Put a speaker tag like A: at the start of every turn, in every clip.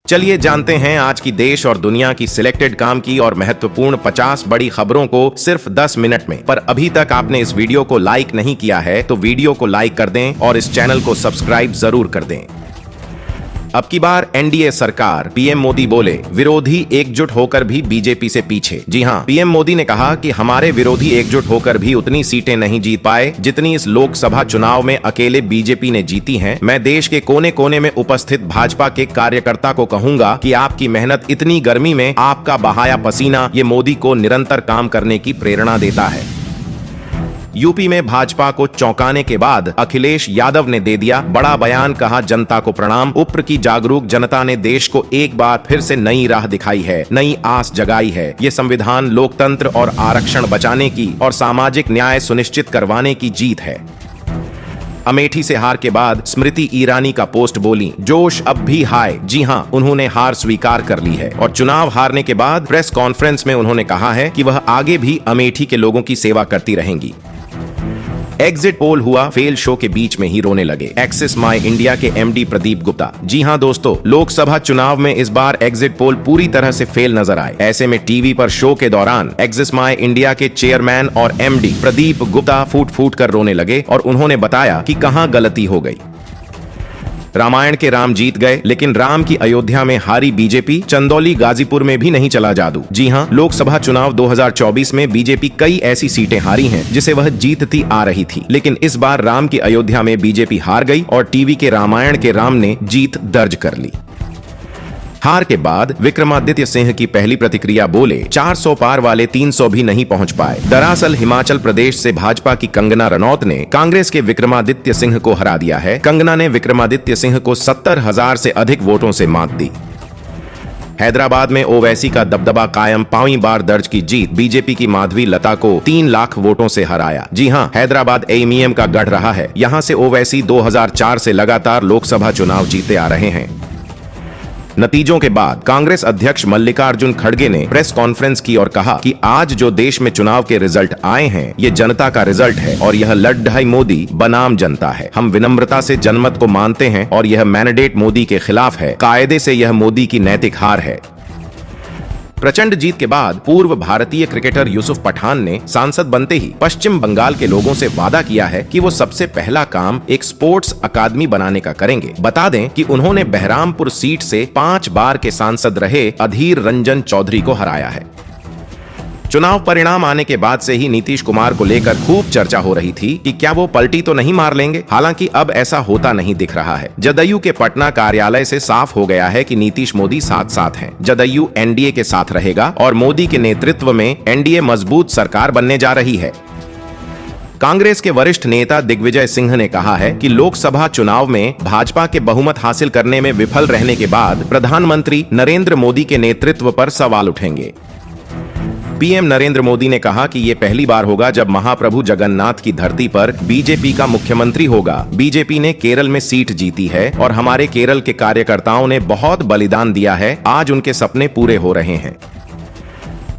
A: चलिए जानते हैं आज की देश और दुनिया की सिलेक्टेड काम की और महत्वपूर्ण 50 बड़ी खबरों को सिर्फ 10 मिनट में। पर अभी तक आपने इस वीडियो को लाइक नहीं किया है तो वीडियो को लाइक कर दें और इस चैनल को सब्सक्राइब जरूर कर दें। अब की बार एनडीए सरकार, पीएम मोदी बोले, विरोधी एकजुट होकर भी बीजेपी से पीछे। जी हां, पीएम मोदी ने कहा कि हमारे विरोधी एकजुट होकर भी उतनी सीटें नहीं जीत पाए जितनी इस लोकसभा चुनाव में अकेले बीजेपी ने जीती हैं। मैं देश के कोने कोने में उपस्थित भाजपा के कार्यकर्ता को कहूंगा कि आपकी मेहनत, इतनी गर्मी में आपका बहाया पसीना, ये मोदी को निरंतर काम करने की प्रेरणा देता है। यूपी में भाजपा को चौंकाने के बाद अखिलेश यादव ने दे दिया बड़ा बयान, कहा जनता को प्रणाम। उप्र की जागरूक जनता ने देश को एक बार फिर से नई राह दिखाई है, नई आस जगाई है। ये संविधान, लोकतंत्र और आरक्षण बचाने की और सामाजिक न्याय सुनिश्चित करवाने की जीत है। अमेठी से हार के बाद स्मृति ईरानी का पोस्ट बोली, जोश अब भी हाय। जी हां, उन्होंने हार स्वीकार कर ली है और चुनाव हारने के बाद प्रेस कॉन्फ्रेंस में उन्होंने कहा है कि वह आगे भी अमेठी के लोगों की सेवा करती रहेंगी। एग्जिट पोल हुआ फेल, शो के बीच में ही रोने लगे एक्सिस माई इंडिया के एमडी प्रदीप गुप्ता। जी हां दोस्तों, लोकसभा चुनाव में इस बार एग्जिट पोल पूरी तरह से फेल नजर आए। ऐसे में टीवी पर शो के दौरान एक्सिस माई इंडिया के चेयरमैन और एमडी प्रदीप गुप्ता फूट फूट कर रोने लगे और उन्होंने बताया कि कहां गलती हो गई। रामायण के राम जीत गए, लेकिन राम की अयोध्या में हारी बीजेपी। चंदौली, गाजीपुर में भी नहीं चला जादू। जी हां, लोकसभा चुनाव 2024 में बीजेपी कई ऐसी सीटें हारी हैं जिसे वह जीतती आ रही थी, लेकिन इस बार राम की अयोध्या में बीजेपी हार गई और टीवी के रामायण के राम ने जीत दर्ज कर ली। हार के बाद विक्रमादित्य सिंह की पहली प्रतिक्रिया, बोले 400 पार वाले 300 भी नहीं पहुंच पाए। दरअसल हिमाचल प्रदेश से भाजपा की कंगना रनौत ने कांग्रेस के विक्रमादित्य सिंह को हरा दिया है। कंगना ने विक्रमादित्य सिंह को 70,000 से अधिक वोटों से मात दी। हैदराबाद में ओवैसी का दबदबा कायम, 5वीं बार दर्ज की जीत। बीजेपी की माधवी लता को 3 लाख वोटों से हराया। जी हां, हैदराबाद एमईएम का गढ़ रहा है। यहां से ओवैसी 2004 से लगातार लोकसभा चुनाव जीते आ रहे हैं। नतीजों के बाद कांग्रेस अध्यक्ष मल्लिकार्जुन खड़गे ने प्रेस कॉन्फ्रेंस की और कहा कि आज जो देश में चुनाव के रिजल्ट आए हैं, ये जनता का रिजल्ट है और यह लड्ढाई मोदी बनाम जनता है। हम विनम्रता से जनमत को मानते हैं और यह मैंडेट मोदी के खिलाफ है। कायदे से यह मोदी की नैतिक हार है। प्रचंड जीत के बाद पूर्व भारतीय क्रिकेटर यूसुफ पठान ने सांसद बनते ही पश्चिम बंगाल के लोगों से वादा किया है कि वो सबसे पहला काम एक स्पोर्ट्स अकादमी बनाने का करेंगे। बता दें कि उन्होंने बहरामपुर सीट से 5 बार के सांसद रहे अधीर रंजन चौधरी को हराया है। चुनाव परिणाम आने के बाद से ही नीतीश कुमार को लेकर खूब चर्चा हो रही थी कि क्या वो पलटी तो नहीं मार लेंगे। हालांकि अब ऐसा होता नहीं दिख रहा है। जदयू के पटना कार्यालय से साफ हो गया है कि नीतीश मोदी साथ साथ हैं। जदयू एनडीए के साथ रहेगा और मोदी के नेतृत्व में एनडीए मजबूत सरकार बनने जा रही है। कांग्रेस के वरिष्ठ नेता दिग्विजय सिंह ने कहा है कि लोकसभा चुनाव में भाजपा के बहुमत हासिल करने में विफल रहने के बाद प्रधानमंत्री नरेंद्र मोदी के नेतृत्व पर सवाल उठेंगे। पीएम नरेंद्र मोदी ने कहा कि ये पहली बार होगा जब महाप्रभु जगन्नाथ की धरती पर बीजेपी का मुख्यमंत्री होगा। बीजेपी ने केरल में सीट जीती है और हमारे केरल के कार्यकर्ताओं ने बहुत बलिदान दिया है। आज उनके सपने पूरे हो रहे हैं।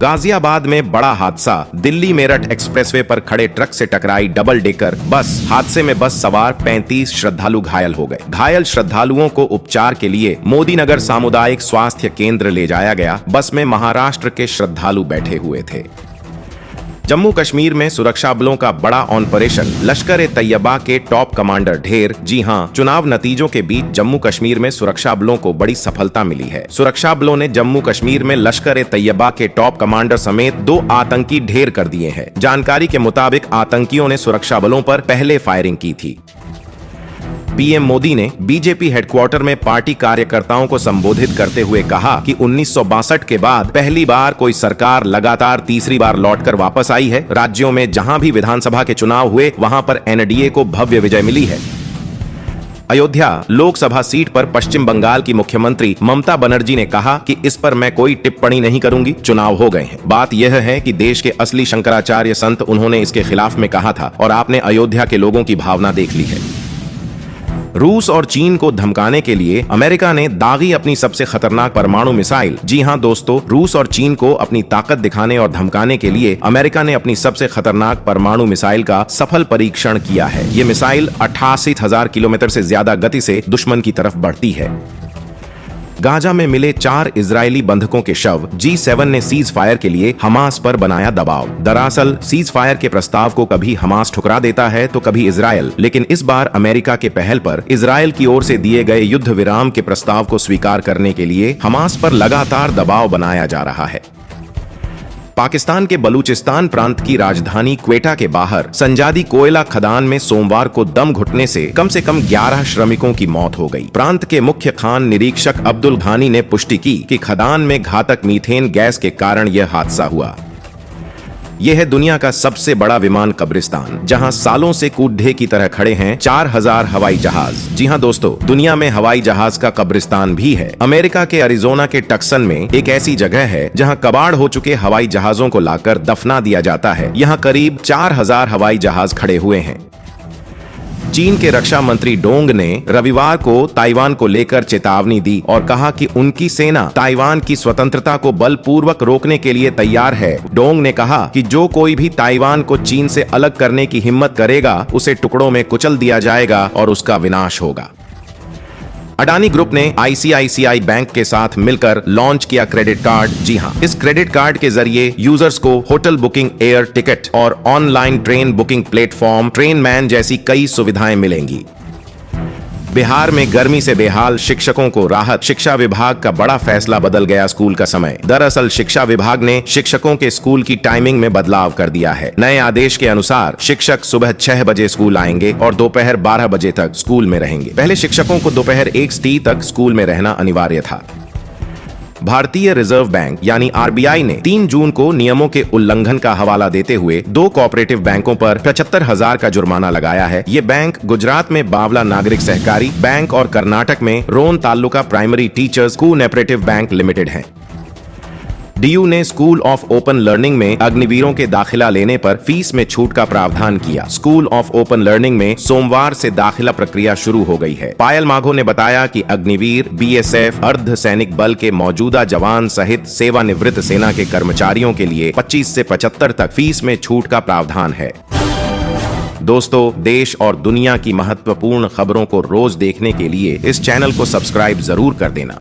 A: गाजियाबाद में बड़ा हादसा, दिल्ली मेरठ एक्सप्रेसवे पर खड़े ट्रक से टकराई डबल डेकर बस। हादसे में बस सवार 35 श्रद्धालु घायल हो गए। घायल श्रद्धालुओं को उपचार के लिए मोदीनगर सामुदायिक स्वास्थ्य केंद्र ले जाया गया। बस में महाराष्ट्र के श्रद्धालु बैठे हुए थे। जम्मू कश्मीर में सुरक्षा बलों का बड़ा ऑपरेशन, लश्कर-ए-तैयबा के टॉप कमांडर ढेर। जी हां, चुनाव नतीजों के बीच जम्मू कश्मीर में सुरक्षा बलों को बड़ी सफलता मिली है। सुरक्षा बलों ने जम्मू कश्मीर में लश्कर-ए-तैयबा के टॉप कमांडर समेत 2 आतंकी ढेर कर दिए हैं। जानकारी के मुताबिक आतंकियों ने सुरक्षा बलों पर पहले फायरिंग की थी। पीएम मोदी ने बीजेपी हेडक्वार्टर में पार्टी कार्यकर्ताओं को संबोधित करते हुए कहा कि 1962 के बाद पहली बार कोई सरकार लगातार तीसरी बार लौटकर वापस आई है। राज्यों में जहां भी विधानसभा के चुनाव हुए, वहां पर एनडीए को भव्य विजय मिली है। अयोध्या लोकसभा सीट पर पश्चिम बंगाल की मुख्यमंत्री ममता बनर्जी ने कहा कि इस पर मैं कोई टिप्पणी नहीं करूंगी, चुनाव हो गए हैं। बात यह है कि देश के असली शंकराचार्य संत, उन्होंने इसके खिलाफ में कहा था और आपने अयोध्या के लोगों की भावना देख ली है। रूस और चीन को धमकाने के लिए अमेरिका ने दागी अपनी सबसे खतरनाक परमाणु मिसाइल। जी हां दोस्तों, रूस और चीन को अपनी ताकत दिखाने और धमकाने के लिए अमेरिका ने अपनी सबसे खतरनाक परमाणु मिसाइल का सफल परीक्षण किया है। ये मिसाइल 88,000 किलोमीटर से ज्यादा गति से दुश्मन की तरफ बढ़ती है। गाजा में मिले 4 इजरायली बंधकों के शव। G7 ने सीज फायर के लिए हमास पर बनाया दबाव। दरअसल सीज फायर के प्रस्ताव को कभी हमास ठुकरा देता है तो कभी इजरायल, लेकिन इस बार अमेरिका के पहल पर इजरायल की ओर से दिए गए युद्ध विराम के प्रस्ताव को स्वीकार करने के लिए हमास पर लगातार दबाव बनाया जा रहा है। पाकिस्तान के बलूचिस्तान प्रांत की राजधानी क्वेटा के बाहर संजादी कोयला खदान में सोमवार को दम घुटने से कम 11 श्रमिकों की मौत हो गई। प्रांत के मुख्य खान निरीक्षक अब्दुल घानी ने पुष्टि की कि खदान में घातक मीथेन गैस के कारण यह हादसा हुआ। यह है दुनिया का सबसे बड़ा विमान कब्रिस्तान, जहां सालों से कूड़े की तरह खड़े हैं 4000 हवाई जहाज। जी हां दोस्तों, दुनिया में हवाई जहाज का कब्रिस्तान भी है। अमेरिका के अरिजोना के टक्सन में एक ऐसी जगह है जहां कबाड़ हो चुके हवाई जहाजों को लाकर दफना दिया जाता है। यहां करीब 4000 हवाई जहाज खड़े हुए हैं। चीन के रक्षा मंत्री डोंग ने रविवार को ताइवान को लेकर चेतावनी दी और कहा कि उनकी सेना ताइवान की स्वतंत्रता को बलपूर्वक रोकने के लिए तैयार है। डोंग ने कहा कि जो कोई भी ताइवान को चीन से अलग करने की हिम्मत करेगा, उसे टुकड़ों में कुचल दिया जाएगा और उसका विनाश होगा। अडानी ग्रुप ने ICICI बैंक के साथ मिलकर लॉन्च किया क्रेडिट कार्ड। जी हां, इस क्रेडिट कार्ड के जरिए यूजर्स को होटल बुकिंग, एयर टिकट और online train booking platform train man जैसी कई सुविधाएं मिलेंगी। बिहार में गर्मी से बेहाल शिक्षकों को राहत। शिक्षा विभाग का बड़ा फैसला, बदल गया स्कूल का समय। दरअसल शिक्षा विभाग ने शिक्षकों के स्कूल की टाइमिंग में बदलाव कर दिया है। नए आदेश के अनुसार शिक्षक सुबह 6 बजे स्कूल आएंगे और दोपहर 12 बजे तक स्कूल में रहेंगे। पहले शिक्षकों को दोपहर 1 तक स्कूल में रहना अनिवार्य था। भारतीय रिजर्व बैंक यानी RBI ने 3 जून को नियमों के उल्लंघन का हवाला देते हुए 2 कोऑपरेटिव बैंकों पर 75,000 का जुर्माना लगाया है। ये बैंक गुजरात में बावला नागरिक सहकारी बैंक और कर्नाटक में Ron Taluka primary teachers cooperative bank limited हैं। DU ने स्कूल ऑफ ओपन लर्निंग में अग्निवीरों के दाखिला लेने पर फीस में छूट का प्रावधान किया। स्कूल ऑफ ओपन लर्निंग में सोमवार से दाखिला प्रक्रिया शुरू हो गई है। पायल माघो ने बताया कि अग्निवीर, BSF, अर्ध सैनिक बल के मौजूदा जवान सहित सेवानिवृत्त सेना के कर्मचारियों के लिए 25 से 75 तक फीस में छूट का प्रावधान है। दोस्तों, देश और दुनिया की महत्वपूर्ण खबरों को रोज देखने के लिए इस चैनल को सब्सक्राइब जरूर कर देना।